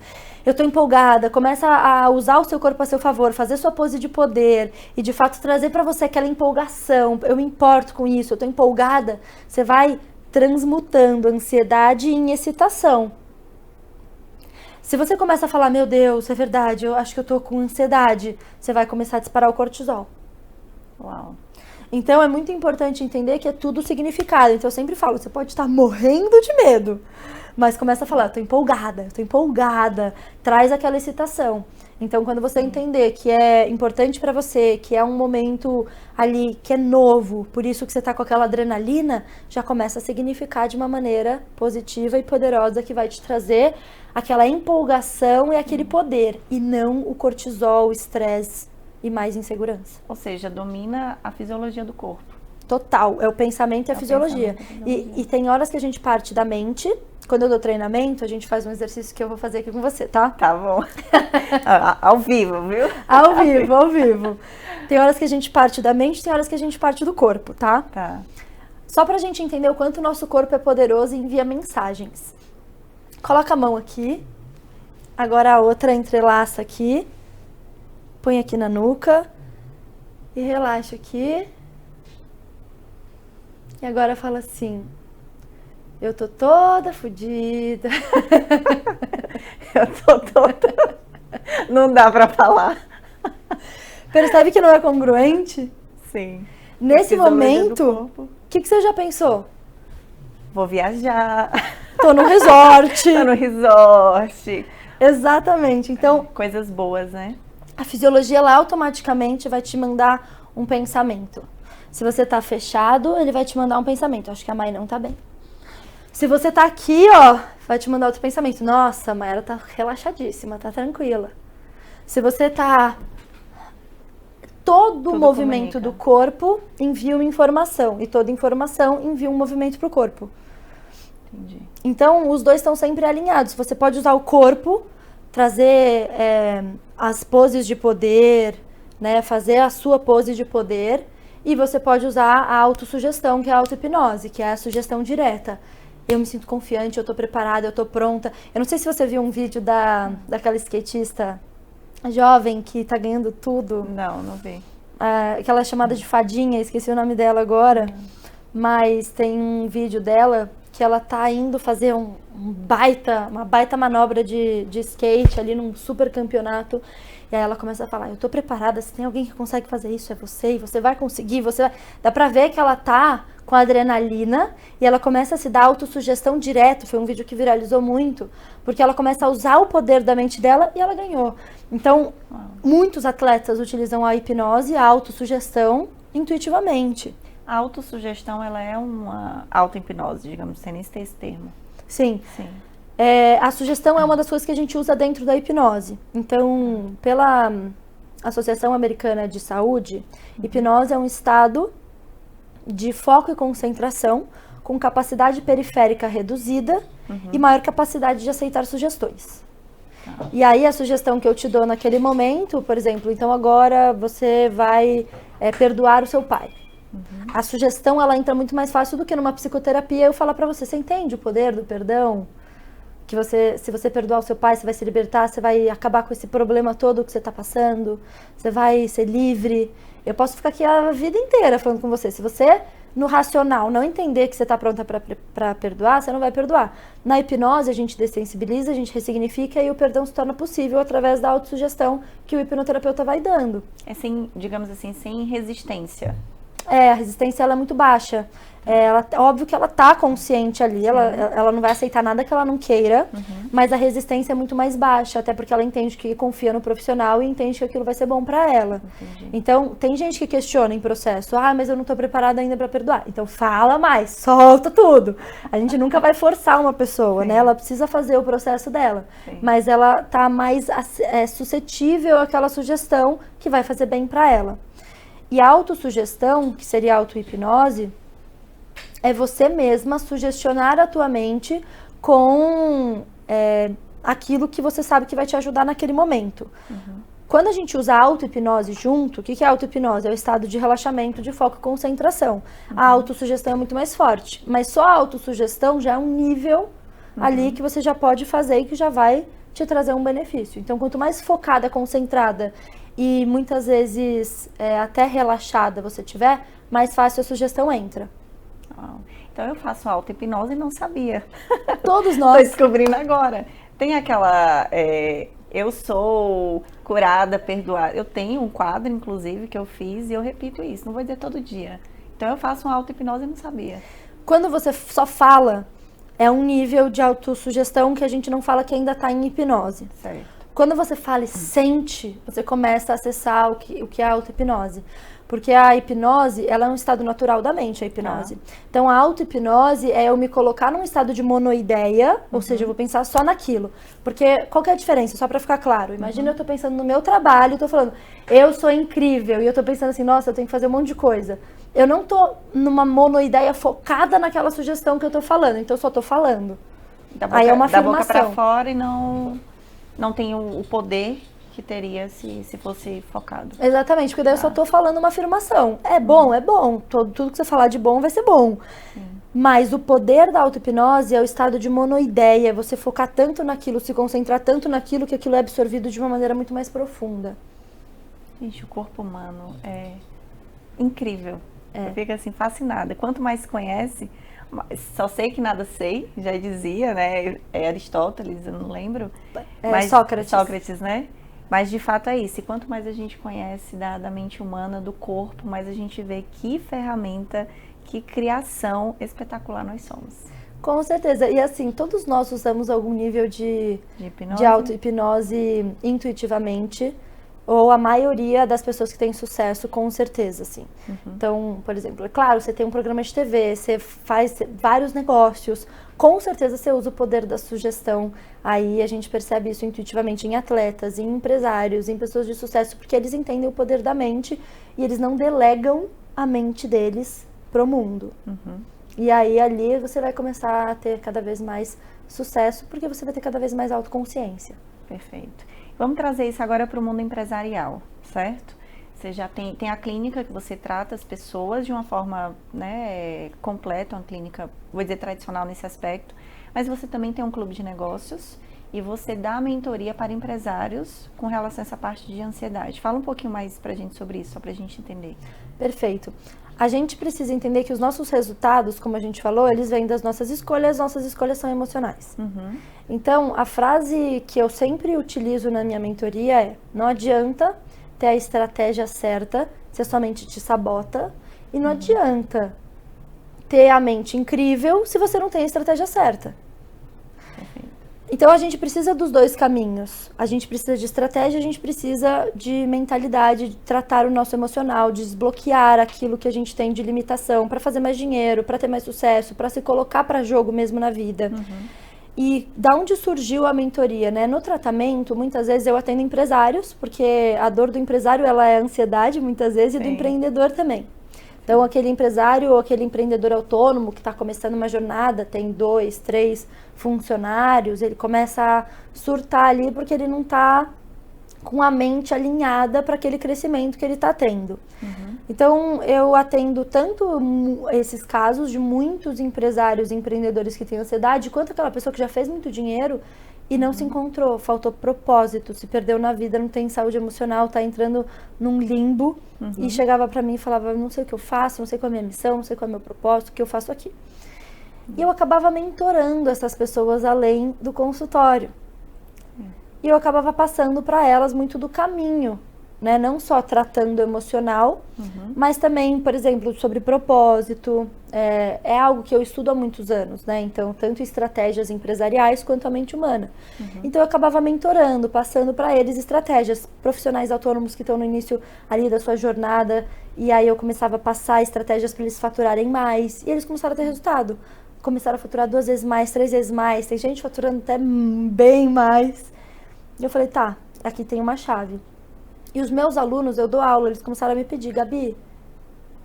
começa a usar o seu corpo a seu favor, fazer sua pose de poder e, de fato, trazer pra você aquela empolgação, eu me importo com isso, eu tô empolgada, você vai transmutando ansiedade em excitação. Se você começa a falar, meu Deus, é verdade, eu acho que eu tô com ansiedade, você vai começar a disparar o cortisol. Uau. Então, é muito importante entender que é tudo significado. Então, eu sempre falo, você pode estar morrendo de medo, mas começa a falar, eu tô empolgada, traz aquela excitação. Então, quando você entender que é importante pra você, que é um momento ali que é novo, por isso que você tá com aquela adrenalina, já começa a significar de uma maneira positiva e poderosa que vai te trazer aquela empolgação e aquele poder, e não o cortisol, o estresse e mais insegurança. Ou seja, domina a fisiologia do corpo. Total, é o pensamento e a fisiologia. E tem horas que a gente parte da mente. Quando eu dou treinamento, a gente faz um exercício que eu vou fazer aqui com você, tá? Tá bom. Ao vivo, viu? Ao vivo. Tem horas que a gente parte da mente, tem horas que a gente parte do corpo, tá? Tá. Só pra gente entender o quanto o nosso corpo é poderoso e envia mensagens. Coloca a mão aqui. Agora a outra entrelaça aqui. Põe aqui na nuca. E relaxa aqui. E agora fala assim, eu tô toda fodida. Eu tô toda... Não dá pra falar. Percebe que não é congruente? Sim. Nesse momento, o que você já pensou? Vou viajar. Tô no resort. Tô no resort. Exatamente. Então, coisas boas, né? A fisiologia, ela automaticamente vai te mandar um pensamento. Se você tá fechado, ele vai te mandar um pensamento. Acho que a Mai não tá bem. Se você tá aqui, ó, vai te mandar outro pensamento. Nossa, a Mayara tá relaxadíssima, tá tranquila. Se você tá... Todo Tudo movimento comunica. do corpo envia uma informação. E toda informação envia um movimento pro corpo. Entendi. Então, os dois estão sempre alinhados. Você pode usar o corpo, trazer as poses de poder, né, fazer a sua pose de poder, e você pode usar a autossugestão, que é a auto-hipnose, que é a sugestão direta. Eu me sinto confiante, eu tô preparada, eu tô pronta. Eu não sei se você viu um vídeo daquela skatista jovem que tá ganhando tudo. Não vi. Aquela chamada de fadinha, esqueci o nome dela agora. Mas tem um vídeo dela que ela tá indo fazer uma baita manobra de skate ali num super campeonato. E aí ela começa a falar, eu tô preparada, se tem alguém que consegue fazer isso, é você, e você vai conseguir, você vai... Dá pra ver que ela tá com adrenalina e ela começa a se dar autossugestão direto. Foi um vídeo que viralizou muito, porque ela começa a usar o poder da mente dela e ela ganhou. Então, muitos atletas utilizam a hipnose, a autossugestão, intuitivamente. A autossugestão, ela é uma auto-hipnose, digamos, sem nem ter esse termo. Sim. Sim. A sugestão é uma das coisas que a gente usa dentro da hipnose. Então, pela Associação Americana de Saúde, hipnose é um estado de foco e concentração com capacidade periférica reduzida e maior capacidade de aceitar sugestões. E aí a sugestão que eu te dou naquele momento, por exemplo, então agora você vai perdoar o seu pai. A sugestão, ela entra muito mais fácil do que numa psicoterapia eu falar pra você, você entende o poder do perdão? Que se você perdoar o seu pai, você vai se libertar, você vai acabar com esse problema todo que você está passando, você vai ser livre. Eu posso ficar aqui a vida inteira falando com você. Se você, no racional, não entender que você está pronta para perdoar, você não vai perdoar. Na hipnose, a gente dessensibiliza, a gente ressignifica e o perdão se torna possível através da autossugestão que o hipnoterapeuta vai dando. É sem, digamos assim, sem resistência. A resistência ela é muito baixa. Óbvio que ela tá consciente ali, ela não vai aceitar nada que ela não queira, mas a resistência é muito mais baixa, até porque ela entende que confia no profissional e entende que aquilo vai ser bom pra ela. Entendi. Então, tem gente que questiona em processo, mas eu não tô preparada ainda pra perdoar. Então, fala mais, solta tudo. A gente nunca vai forçar uma pessoa, né? Ela precisa fazer o processo dela, mas ela tá mais suscetível àquela sugestão que vai fazer bem pra ela. E a autossugestão, que seria a auto-hipnose, é você mesma sugestionar a tua mente com aquilo que você sabe que vai te ajudar naquele momento. Quando a gente usa a auto-hipnose junto, o que é a auto-hipnose? É o estado de relaxamento, de foco e concentração. A autossugestão é muito mais forte, mas só a autossugestão já é um nível ali que você já pode fazer e que já vai te trazer um benefício. Então, quanto mais focada, concentrada e muitas vezes até relaxada você tiver, mais fácil a sugestão entra. Então eu faço auto-hipnose e não sabia. Todos nós. Tô descobrindo agora. Tem aquela... eu sou curada, perdoada. Eu tenho um quadro, inclusive, que eu fiz e eu repito isso. Não vou dizer todo dia. Então eu faço uma auto-hipnose e não sabia. Quando você só fala, é um nível de autossugestão que a gente não fala que ainda está em hipnose. Certo. Quando você fala e sente, você começa a acessar o que é a auto-hipnose. Porque a hipnose, ela é um estado natural da mente, a hipnose. Então, a auto-hipnose é eu me colocar num estado de monoideia, ou seja, eu vou pensar só naquilo. Porque, qual que é a diferença? Só pra ficar claro. Imagina eu tô pensando no meu trabalho, tô falando, eu sou incrível, e eu tô pensando assim, nossa, eu tenho que fazer um monte de coisa. Eu não tô numa monoideia focada naquela sugestão que eu tô falando, então eu só tô falando. Aí é uma afirmação. Da boca pra fora e não tem o poder que teria se fosse focado. Exatamente, porque daí eu só tô falando uma afirmação. É bom. Tudo que você falar de bom vai ser bom. Mas o poder da auto-hipnose é o estado de monoideia, você focar tanto naquilo, se concentrar tanto naquilo, que aquilo é absorvido de uma maneira muito mais profunda. Gente, o corpo humano é incrível. Eu fico assim, fascinada. Quanto mais se conhece, só sei que nada sei, já dizia, né? Aristóteles, eu não lembro. Mas Sócrates, né? Mas de fato é isso. E quanto mais a gente conhece da mente humana, do corpo, mais a gente vê que ferramenta, que criação espetacular nós somos. Com certeza. E assim, todos nós usamos algum nível de auto-hipnose intuitivamente, ou a maioria das pessoas que têm sucesso, com certeza, assim. Então, por exemplo, é claro, você tem um programa de TV, você faz vários negócios, com certeza você usa o poder da sugestão. Aí a gente percebe isso intuitivamente em atletas, em empresários, em pessoas de sucesso, porque eles entendem o poder da mente e eles não delegam a mente deles pro mundo. E aí ali você vai começar a ter cada vez mais sucesso, porque você vai ter cada vez mais autoconsciência. Perfeito. Vamos trazer isso agora para o mundo empresarial, certo? Você já tem a clínica que você trata as pessoas de uma forma, né, completa, uma clínica, vou dizer, tradicional nesse aspecto, mas você também tem um clube de negócios e você dá mentoria para empresários com relação a essa parte de ansiedade. Fala um pouquinho mais para a gente sobre isso, só para a gente entender. Perfeito. A gente precisa entender que os nossos resultados, como a gente falou, eles vêm das nossas escolhas são emocionais. Então, a frase que eu sempre utilizo na minha mentoria é: não adianta ter a estratégia certa se a sua mente te sabota, e não adianta ter a mente incrível se você não tem a estratégia certa. E Então a gente precisa dos dois caminhos. A gente precisa de estratégia, a gente precisa de mentalidade, de tratar o nosso emocional, de desbloquear aquilo que a gente tem de limitação para fazer mais dinheiro, para ter mais sucesso, para se colocar para jogo mesmo na vida. E da onde surgiu a mentoria, né? No tratamento, muitas vezes eu atendo empresários, porque a dor do empresário ela é a ansiedade muitas vezes e do empreendedor também. Então, aquele empresário ou aquele empreendedor autônomo que está começando uma jornada, tem 2, 3 funcionários, ele começa a surtar ali porque ele não está com a mente alinhada para aquele crescimento que ele está tendo. Então, eu atendo tanto esses casos de muitos empresários e empreendedores que têm ansiedade, quanto aquela pessoa que já fez muito dinheiro e não se encontrou, faltou propósito, se perdeu na vida, não tem saúde emocional, tá entrando num limbo e chegava para mim e falava, não sei o que eu faço, não sei qual é a minha missão, não sei qual é o meu propósito, o que eu faço aqui. E eu acabava mentorando essas pessoas além do consultório. E eu acabava passando para elas muito do caminho, né? Não só tratando emocional, mas também, por exemplo, sobre propósito. É algo que eu estudo há muitos anos, né? Então, tanto estratégias empresariais quanto a mente humana. Então, eu acabava mentorando, passando para eles estratégias. Profissionais autônomos que estão no início ali da sua jornada, e aí eu começava a passar estratégias para eles faturarem mais, e eles começaram a ter resultado. Começaram a faturar 2 vezes mais, 3 vezes mais, tem gente faturando até bem mais. E eu falei, tá, aqui tem uma chave. E os meus alunos, eu dou aula, eles começaram a me pedir, Gabi,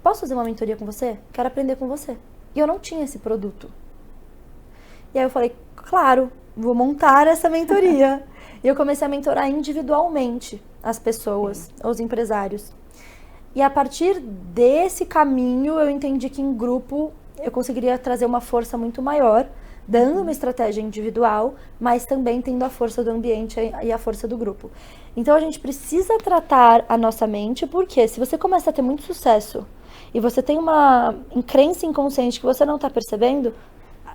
posso fazer uma mentoria com você? Quero aprender com você. E eu não tinha esse produto. E aí eu falei, claro, vou montar essa mentoria. E eu comecei a mentorar individualmente as pessoas, os empresários. E a partir desse caminho, eu entendi que em grupo eu conseguiria trazer uma força muito maior, dando uma estratégia individual, mas também tendo a força do ambiente e a força do grupo. Então a gente precisa tratar a nossa mente, porque se você começa a ter muito sucesso e você tem uma crença inconsciente que você não está percebendo,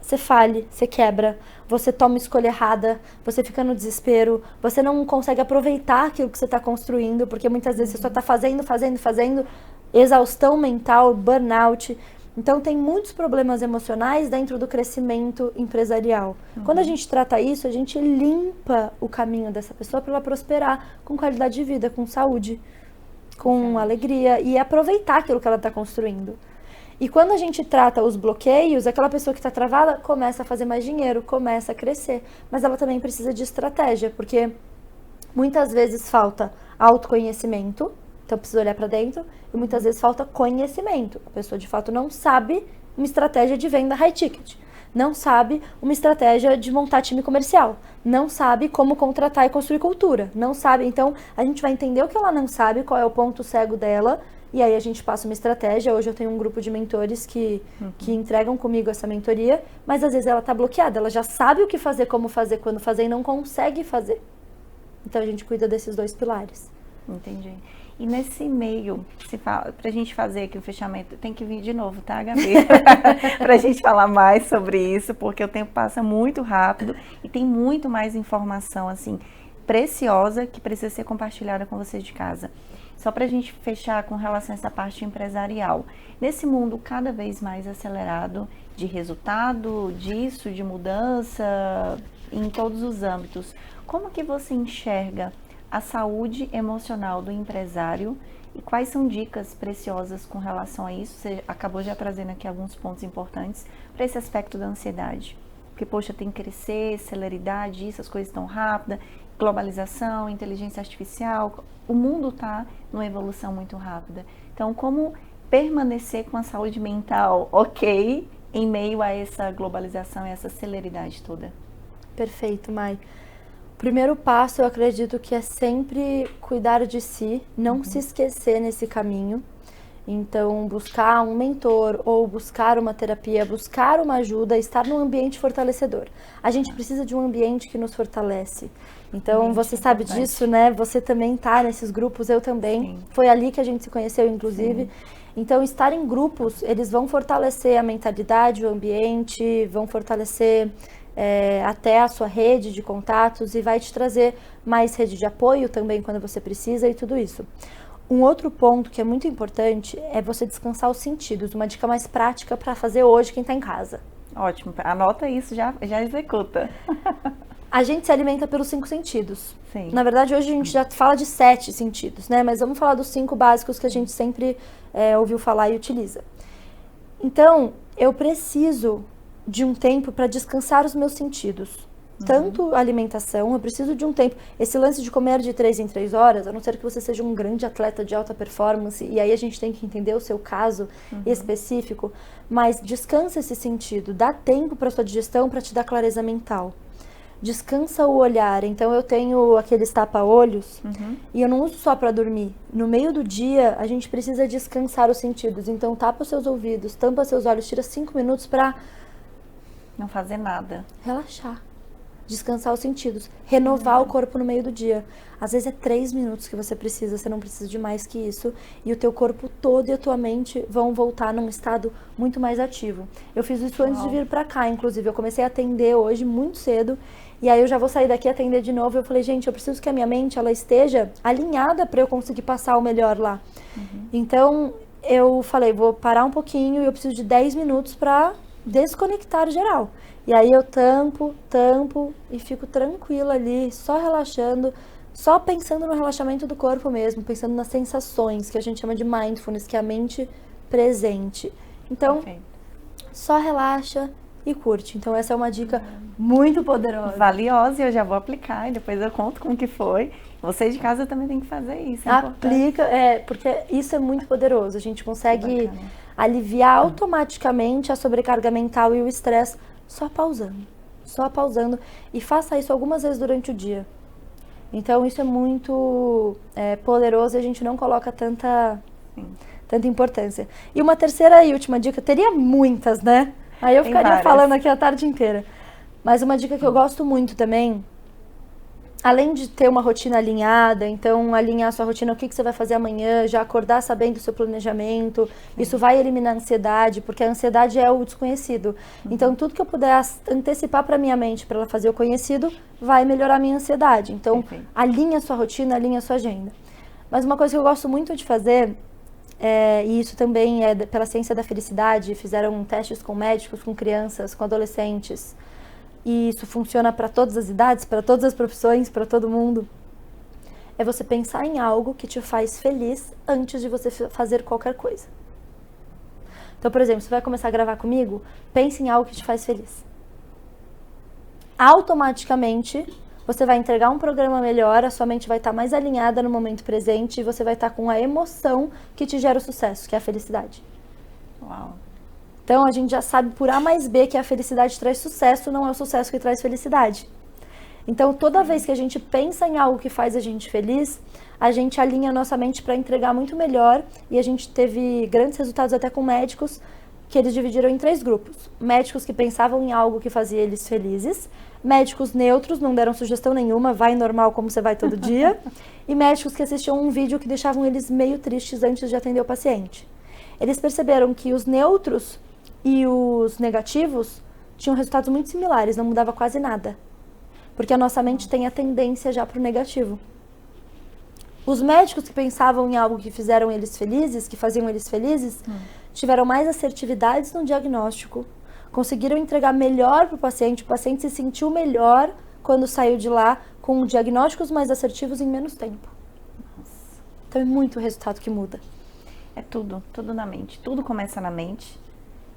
você falha, você quebra, você toma escolha errada, você fica no desespero, você não consegue aproveitar aquilo que você está construindo, porque muitas vezes você só está fazendo, exaustão mental, burnout. Então, tem muitos problemas emocionais dentro do crescimento empresarial. Quando a gente trata isso, a gente limpa o caminho dessa pessoa para ela prosperar com qualidade de vida, com saúde, com alegria e aproveitar aquilo que ela está construindo. E quando a gente trata os bloqueios, aquela pessoa que está travada começa a fazer mais dinheiro, começa a crescer. Mas ela também precisa de estratégia, porque muitas vezes falta autoconhecimento. Então, precisa olhar para dentro e muitas vezes falta conhecimento. A pessoa, de fato, não sabe uma estratégia de venda high ticket. Não sabe uma estratégia de montar time comercial. Não sabe como contratar e construir cultura. Não sabe. Então, a gente vai entender o que ela não sabe, qual é o ponto cego dela. E aí, a gente passa uma estratégia. Hoje, eu tenho um grupo de mentores que entregam comigo essa mentoria. Mas, às vezes, ela está bloqueada. Ela já sabe o que fazer, como fazer, quando fazer e não consegue fazer. Então, a gente cuida desses 2 pilares. Entendi. E nesse meio, para a gente fazer aqui o fechamento, tem que vir de novo, tá, Gabi? Para a gente falar mais sobre isso, porque o tempo passa muito rápido e tem muito mais informação, assim, preciosa que precisa ser compartilhada com vocês de casa. Só para a gente fechar com relação a essa parte empresarial. Nesse mundo cada vez mais acelerado de resultado, disso, de mudança, em todos os âmbitos, como que você enxerga a saúde emocional do empresário e quais são dicas preciosas com relação a isso? Você acabou já trazendo aqui alguns pontos importantes para esse aspecto da ansiedade. Porque, poxa, tem que crescer, celeridade, isso, as coisas estão rápidas, globalização, inteligência artificial, o mundo está numa evolução muito rápida. Então, como permanecer com a saúde mental ok em meio a essa globalização e essa celeridade toda? Perfeito, Mai. O primeiro passo, eu acredito que é sempre cuidar de si, não se esquecer nesse caminho. Então, buscar um mentor ou buscar uma terapia, buscar uma ajuda, estar num ambiente fortalecedor. A gente precisa de um ambiente que nos fortalece. Então, você sabe disso, né? Você também tá nesses grupos, eu também. Sim. Foi ali que a gente se conheceu, inclusive. Sim. Então, estar em grupos, eles vão fortalecer a mentalidade, o ambiente, vão fortalecer até a sua rede de contatos e vai te trazer mais rede de apoio também quando você precisa e tudo isso. Um outro ponto que é muito importante é você descansar os sentidos, uma dica mais prática para fazer hoje quem está em casa. Ótimo, anota isso, já executa. A gente se alimenta pelos 5 sentidos. Sim. Na verdade, hoje a gente já fala de 7 sentidos, né? Mas vamos falar dos 5 básicos que a gente sempre ouviu falar e utiliza. Então, eu preciso de um tempo para descansar os meus sentidos. Tanto a alimentação, eu preciso de um tempo. Esse lance de comer de 3 em 3 horas, a não ser que você seja um grande atleta de alta performance, e aí a gente tem que entender o seu caso específico, mas descansa esse sentido, dá tempo para sua digestão para te dar clareza mental. Descansa o olhar. Então eu tenho aqueles tapa-olhos e eu não uso só para dormir. No meio do dia, a gente precisa descansar os sentidos. Então tapa os seus ouvidos, tampa seus olhos, tira 5 minutos para não fazer nada. Relaxar. Descansar os sentidos, renovar o corpo no meio do dia. Às vezes é 3 minutos que você precisa, você não precisa de mais que isso. E o teu corpo todo e a tua mente vão voltar num estado muito mais ativo. Eu fiz isso antes de vir pra cá, inclusive. Eu comecei a atender hoje muito cedo. E aí eu já vou sair daqui e atender de novo. Eu falei, gente, eu preciso que a minha mente ela esteja alinhada para eu conseguir passar o melhor lá. Então, eu falei, vou parar um pouquinho e eu preciso de 10 minutos para desconectar geral. E aí eu tampo e fico tranquila ali, só relaxando, só pensando no relaxamento do corpo mesmo, pensando nas sensações, que a gente chama de mindfulness, que é a mente presente. Então, só relaxa e curte. Então essa é uma dica muito poderosa. Valiosa, e eu já vou aplicar e depois eu conto como que foi. Vocês de casa também tem que fazer isso. Aplica, porque isso é muito poderoso. A gente consegue aliviar automaticamente a sobrecarga mental e o estresse só pausando. E faça isso algumas vezes durante o dia. Então isso é muito poderoso e a gente não coloca tanta importância. E uma terceira e última dica, teria muitas, né? Aí eu ficaria falando aqui a tarde inteira. Mas uma dica que eu gosto muito também, além de ter uma rotina alinhada, então alinhar a sua rotina, o que você vai fazer amanhã, já acordar sabendo o seu planejamento, isso vai eliminar a ansiedade, porque a ansiedade é o desconhecido. Então tudo que eu puder antecipar para minha mente, para ela fazer o conhecido, vai melhorar a minha ansiedade. Então alinha a sua rotina, alinha a sua agenda. Mas uma coisa que eu gosto muito de fazer, e isso também é pela ciência da felicidade, fizeram testes com médicos, com crianças, com adolescentes, e isso funciona para todas as idades, para todas as profissões, para todo mundo, é você pensar em algo que te faz feliz antes de você fazer qualquer coisa. Então, por exemplo, você vai começar a gravar comigo, pense em algo que te faz feliz. Automaticamente, você vai entregar um programa melhor, a sua mente vai estar mais alinhada no momento presente e você vai estar com a emoção que te gera o sucesso, que é a felicidade. Uau! Então, a gente já sabe por A mais B que a felicidade traz sucesso, não é o sucesso que traz felicidade. Então, toda vez que a gente pensa em algo que faz a gente feliz, a gente alinha a nossa mente para entregar muito melhor. E a gente teve grandes resultados até com médicos, que eles dividiram em 3 grupos. Médicos que pensavam em algo que fazia eles felizes, médicos neutros, não deram sugestão nenhuma, vai normal como você vai todo dia, e médicos que assistiam um vídeo que deixavam eles meio tristes antes de atender o paciente. Eles perceberam que os neutros e os negativos tinham resultados muito similares, não mudava quase nada. Porque a nossa mente tem a tendência já para o negativo. Os médicos que pensavam em algo que fizeram eles felizes, que faziam eles felizes, tiveram mais assertividades no diagnóstico, conseguiram entregar melhor para o paciente se sentiu melhor quando saiu de lá com diagnósticos mais assertivos em menos tempo. Então é muito o resultado que muda. É tudo na mente. Tudo começa na mente.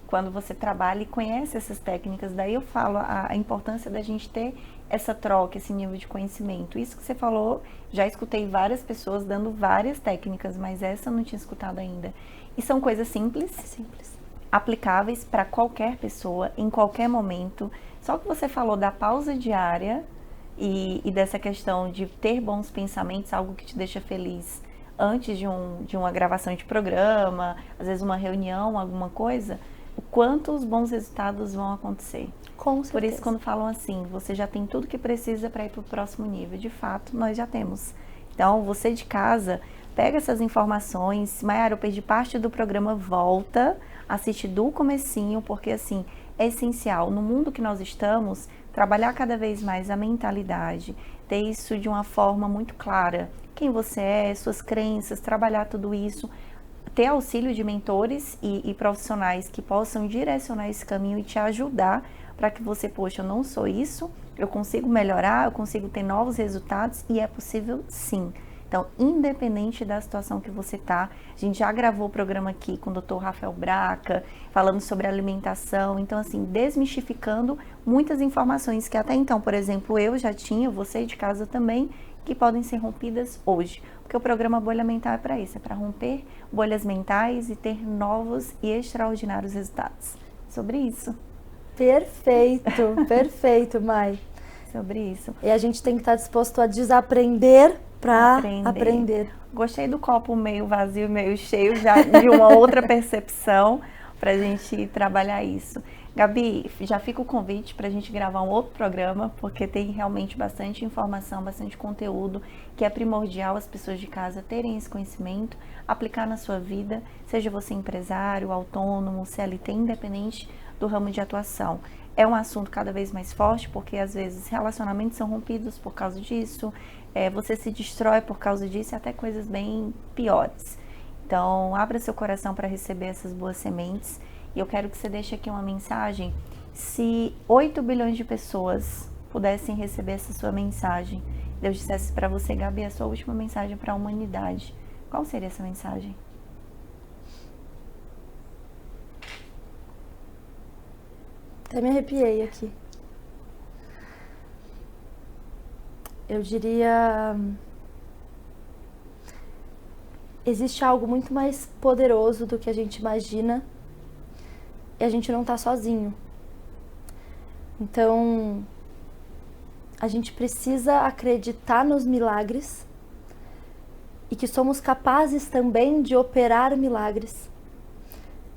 Quando você trabalha e conhece essas técnicas, daí eu falo a importância da gente ter essa troca, esse nível de conhecimento. Isso que você falou, já escutei várias pessoas dando várias técnicas, mas essa eu não tinha escutado ainda. E são coisas simples, aplicáveis para qualquer pessoa, em qualquer momento. Só que você falou da pausa diária e dessa questão de ter bons pensamentos, algo que te deixa feliz antes de uma gravação de programa, às vezes uma reunião, alguma coisa, o quanto os bons resultados vão acontecer. Com certeza. Por isso, quando falam assim, você já tem tudo que precisa para ir para o próximo nível. De fato, nós já temos. Então, você de casa, pega essas informações. Maiara, eu perdi parte do programa, volta, assiste do comecinho, porque assim, é essencial. No mundo que nós estamos, trabalhar cada vez mais a mentalidade, ter isso de uma forma muito clara. Quem você é, suas crenças, trabalhar tudo isso. ter auxílio de mentores e profissionais que possam direcionar esse caminho e te ajudar para que você, poxa, eu não sou isso, eu consigo melhorar, eu consigo ter novos resultados e é possível sim. Então, independente da situação que você está, a gente já gravou o programa aqui com o Dr. Rafael Braca, falando sobre alimentação, então assim, desmistificando muitas informações que até então, por exemplo, eu já tinha, você de casa também, que podem ser rompidas hoje. Porque o programa Bolha Mental é para isso, é para romper bolhas mentais e ter novos e extraordinários resultados. Sobre isso. Perfeito, perfeito, Mai. Sobre isso. E a gente tem que estar disposto a desaprender para aprender. Gostei do copo meio vazio, meio cheio, já de uma outra percepção para a gente trabalhar isso. Gabi, já fica o convite para a gente gravar um outro programa, porque tem realmente bastante informação, bastante conteúdo, que é primordial as pessoas de casa terem esse conhecimento, aplicar na sua vida, seja você empresário, autônomo, CLT, independente do ramo de atuação. É um assunto cada vez mais forte, porque às vezes relacionamentos são rompidos por causa disso, você se destrói por causa disso e até coisas bem piores. Então, abra seu coração para receber essas boas sementes. E eu quero que você deixe aqui uma mensagem. Se 8 bilhões de pessoas pudessem receber essa sua mensagem, Deus dissesse para você, Gabi, a sua última mensagem para a humanidade, qual seria essa mensagem? Até me arrepiei aqui. Eu diria... Existe algo muito mais poderoso do que a gente imagina e a gente não tá sozinho. Então, a gente precisa acreditar nos milagres e que somos capazes também de operar milagres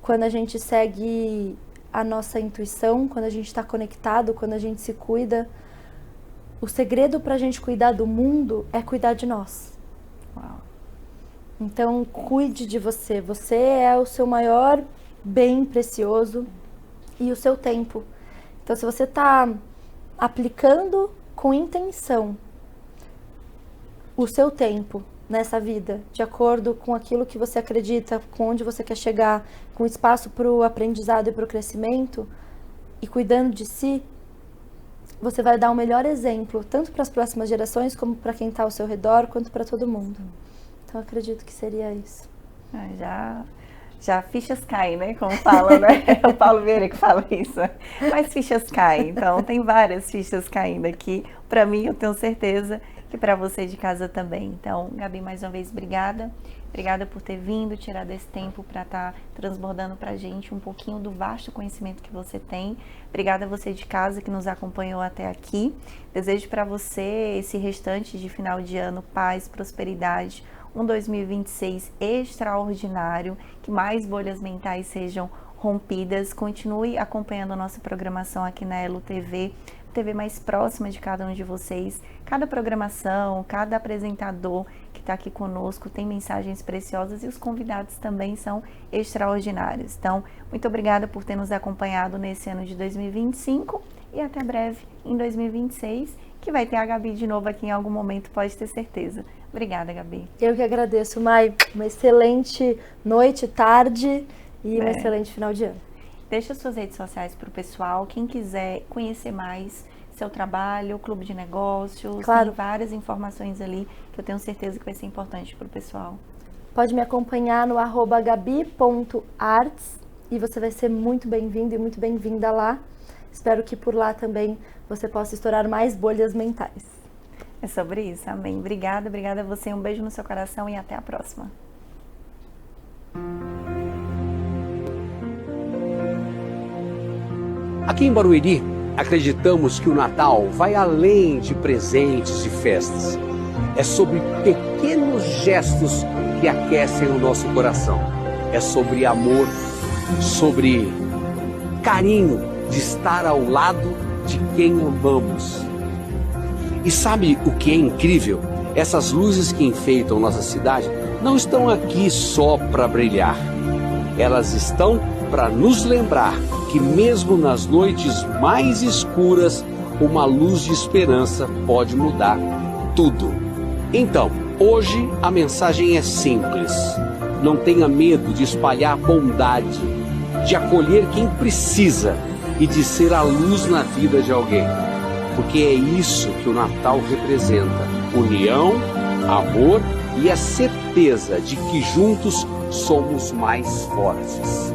quando a gente segue a nossa intuição, quando a gente está conectado, quando a gente se cuida. O segredo para a gente cuidar do mundo é cuidar de nós. Uau. Então, cuide de você. Você é o seu maior bem precioso e o seu tempo. Então, se você está aplicando com intenção o seu tempo nessa vida, de acordo com aquilo que você acredita, com onde você quer chegar, com espaço para o aprendizado e para o crescimento, e cuidando de si, você vai dar o melhor exemplo, tanto para as próximas gerações, como para quem está ao seu redor, quanto para todo mundo. Então, eu acredito que seria isso. Já fichas caem, né? Como fala, né? É o Paulo Vieira que fala isso. Mas fichas caem. Então, tem várias fichas caindo aqui. Para mim, eu tenho certeza que para você de casa também. Então, Gabi, mais uma vez, obrigada. Obrigada por ter vindo, tirado esse tempo para estar transbordando para a gente um pouquinho do vasto conhecimento que você tem. Obrigada a você de casa que nos acompanhou até aqui. Desejo para você esse restante de final de ano, paz, prosperidade, um 2026 extraordinário, que mais bolhas mentais sejam rompidas. Continue acompanhando a nossa programação aqui na Elo TV, TV mais próxima de cada um de vocês. Cada programação, cada apresentador que está aqui conosco tem mensagens preciosas e os convidados também são extraordinários. Então, muito obrigada por ter nos acompanhado nesse ano de 2025 e até breve em 2026, que vai ter a Gabi de novo aqui em algum momento, pode ter certeza. Obrigada, Gabi. Eu que agradeço, Mai. Uma excelente noite, tarde e um excelente final de ano. Deixa suas redes sociais para o pessoal, quem quiser conhecer mais seu trabalho, clube de negócios, claro. Tem várias informações ali que eu tenho certeza que vai ser importante para o pessoal. Pode me acompanhar no @gabi.arts e você vai ser muito bem-vindo e muito bem-vinda lá. Espero que por lá também você possa estourar mais bolhas mentais. É sobre isso, amém. Obrigada a você, um beijo no seu coração e até a próxima. Aqui em Barueri, acreditamos que o Natal vai além de presentes e festas. É sobre pequenos gestos que aquecem o nosso coração. É sobre amor, sobre carinho de estar ao lado de quem amamos. E sabe o que é incrível? Essas luzes que enfeitam nossa cidade não estão aqui só para brilhar. Elas estão para nos lembrar que mesmo nas noites mais escuras, uma luz de esperança pode mudar tudo. Então, hoje a mensagem é simples. Não tenha medo de espalhar bondade, de acolher quem precisa e de ser a luz na vida de alguém. Porque é isso que o Natal representa: união, amor e a certeza de que juntos somos mais fortes.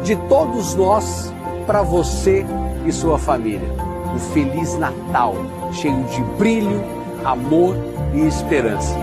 De todos nós, para você e sua família, um Feliz Natal, cheio de brilho, amor e esperança.